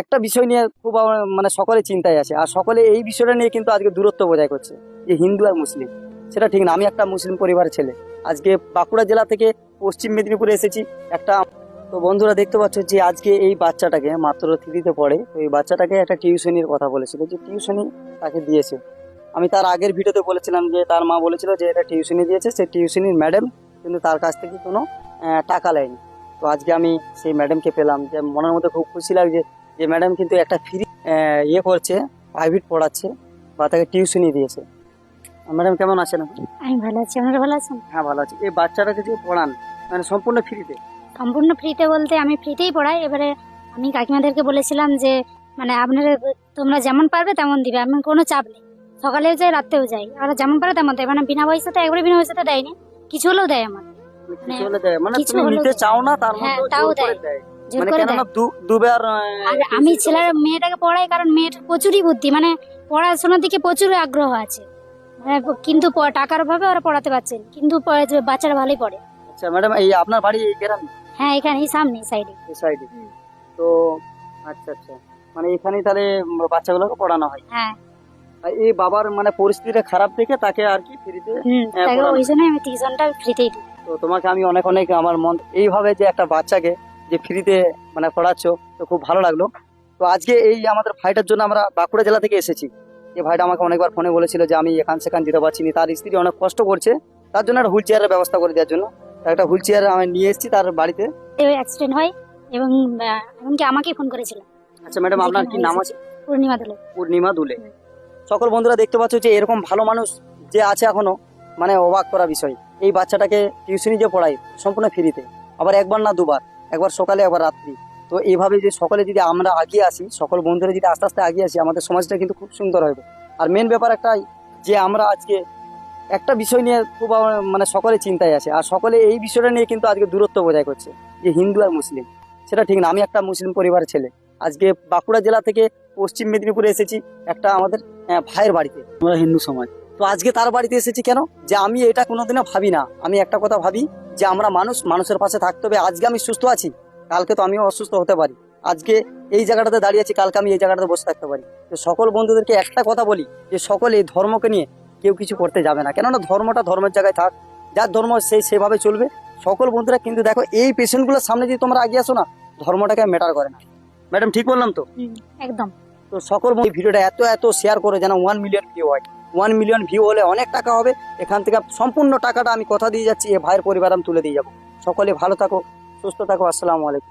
একটা বিষয় নিয়ে খুব মানে সকলে চিন্তায় আছে, আর সকলে এই বিষয়টা নিয়ে কিন্তু আজকে দূরত্ব বজায় করছে, যে হিন্দু আর মুসলিম। সেটা ঠিক না। আমি একটা মুসলিম পরিবারের ছেলে, আজকে বাঁকুড়া জেলা থেকে পশ্চিম মেদিনীপুরে এসেছি একটা। তো বন্ধুরা দেখতে পাচ্ছ যে আজকে এই বাচ্চাটাকে মাত্র 3তে পড়ে, তো এই বাচ্চাটাকে একটা টিউশনির কথা বলেছিল, যে টিউশনি তাকে দিয়েছে। আমি তার আগের ভিডিওতে বলেছিলাম যে তার মা বলেছিল যে এটা টিউশনি দিয়েছে, সেই টিউশনির ম্যাডাম কিন্তু তার কাছ থেকে কোনো টাকা নেয়নি। তো আজকে আমি সেই ম্যাডামকে পেলাম, যে মনের মধ্যে খুব খুশি লাগছে যে ম্যাডাম কিন্তু একটা ফ্রি করছে, প্রাইভেট পড়াচ্ছে বা তাকে টিউশনি দিয়েছে। ম্যাডাম কেমন আছেন আপনি? আমি ভালো আছি, আপনারা ভালো আছেন? হ্যাঁ, ভালো আছি। এই বাচ্চাটাকে যে পড়ান মানে সম্পূর্ণ ফ্রিতে? সম্পূর্ণ ফ্রিতে বলতে আমি ফ্রিতেই পড়াই। এবারে আমি কাকিমাদেরকে বলেছিলাম যে মানে আপনারা তোমরা যেমন পারবে তেমন দিবে, আমি কোনো চাপ নেই। সকালেও যাই রাতেও যাই, ওরা যেমন পারে তেমন দেয়। মানে বিনা পয়সাতে, একবারে বিনা পয়সাতে দেয়নি, কিছু হলেও দেয় আমার। কিছু হলে দেয় মানে কিছু তুমি হলেও নিতে দেয়। চাও না, তার হ্যাঁ, মধ্যে তাও জোর করে দেয়। দেয়। জোর মানে করে কেননা দেয়। দুবার আর আমি ছেলের মেয়েটাকে পড়াই কারণ মেয়ের প্রচুরই বুদ্ধি, মানে পড়াশোনার দিকে প্রচুর আগ্রহ আছে। মানে কিন্তু টাকার অভাবে ওরা পড়াতে পারছেন, কিন্তু বাচ্চারা ভালোই পড়ে। আচ্ছা ম্যাডাম, এই আপনার বাড়ি এই গ্রামে? হ্যাঁ, এখানে সামনে সাইডে। এই সাইডে? তো আচ্ছা আচ্ছা, মানে এখানেই তাহলে বাচ্চাগুলোকে পড়ানো হয়। হ্যাঁ। আর এই বাবার মানে পরিস্থিতিটা খারাপ দেখে তাকে আর কি ফ্রিতে তাকে পড়ানো। ওই জন্য আমি টিউশনটা ফ্রিতেই দিই। তো তোমাকে আমি অনেক অনেক আমার মন এইভাবে যে একটা বাচ্চাকে যে ফ্রিতে মানে পড়াচ্ছ, তো খুব ভালো লাগলো। তো আজকে এই আমাদের ভাইটার জন্য আমরা বাঁকুড়া জেলা থেকে এসেছি। এই ভাইটা আমাকে অনেকবার ফোনে বলেছিল যে আমি এখান সেখান দিতে পারছি না, তার স্ত্রী অনেক কষ্ট করছে, তার জন্য একটা হুইল চেয়ারের ব্যবস্থা করে দেওয়ার জন্য একটা হুইল চেয়ার আমি নিয়ে এসেছি তার বাড়িতে। অ্যাক্সিডেন্ট হয় এবং এমনকি আমাকেই ফোন করেছিল। আচ্ছা ম্যাডাম, আপনার কি নাম আছে? পূর্ণিমা দলে। পূর্ণিমা দুলে। সকল বন্ধুরা দেখতে পাচ্ছ যে এরকম ভালো মানুষ যে আছে এখনো, মানে অবাক করা বিষয়। এই বাচ্চাটাকে টিউশনি যে পড়াই সম্পূর্ণ ফ্রিতে, আবার একবার না দুবার, একবার সকালে একবার রাত্রি। তো এইভাবে যে সকলে যদি আমরা আগিয়ে আসি, সকল বন্ধুরা যদি আস্তে আস্তে আগিয়ে আসি, আমাদের সমাজটা কিন্তু খুব সুন্দর হবে। আর মেন ব্যাপার একটাই, যে আমরা আজকে একটা বিষয় নিয়ে খুব মানে সকলে চিন্তায় আছে, আর সকলে এই বিষয়টা নিয়ে কিন্তু আজকে দূরত্ব বজায় করছে, যে হিন্দু আর মুসলিম। সেটা ঠিক না। আমি একটা মুসলিম পরিবারের ছেলে, আজকে বাঁকুড়া জেলা থেকে পশ্চিম মেদিনীপুরে এসেছি একটা আমাদের ভাইয়ের বাড়িতে, আমরা হিন্দু সমাজ। তো আজকে তার বাড়িতে এসেছি কেন, যে আমি এটা কোনোদিনও ভাবি না। আমি একটা কথা ভাবি, যে আমরা মানুষের পাশে থাকতে হবে। আজকে আমি সুস্থ আছি, কালকে তো আমিও অসুস্থ হতে পারি। আজকে এই জায়গাটাতে দাঁড়িয়ে আছি, কালকে আমি এই জায়গাটাতে বসে থাকতে পারি। তো সকল বন্ধুদেরকে একটা কথা বলি, যে সকলে এই ধর্মকে নিয়ে কেউ কিছু করতে যাবে না, কেননা ধর্মটা ধর্মের জায়গায় থাক, যার ধর্ম সেভাবে চলবে। সকল বন্ধুরা কিন্তু দেখো, এই পেশেন্টগুলোর সামনে যদি তোমরা এগিয়ে আসো না, ধর্মটাকে ম্যাটার করে না। ম্যাডাম ঠিক বললাম তো? একদম। তো সকল ভিডিওটা এত এত শেয়ার করে যেন 1 মিলিয়ন ভিউ হয়। 1 মিলিয়ন ভিউ হলে অনেক টাকা হবে। এখান থেকে সম্পূর্ণ টাকাটা আমি কথা দিয়ে যাচ্ছি, এ ভাইয়ের পরিবার আমি তুলে দিয়ে যাবো। সকলে ভালো থাকো, সুস্থ থাকো। আসসালামু আলাইকুম।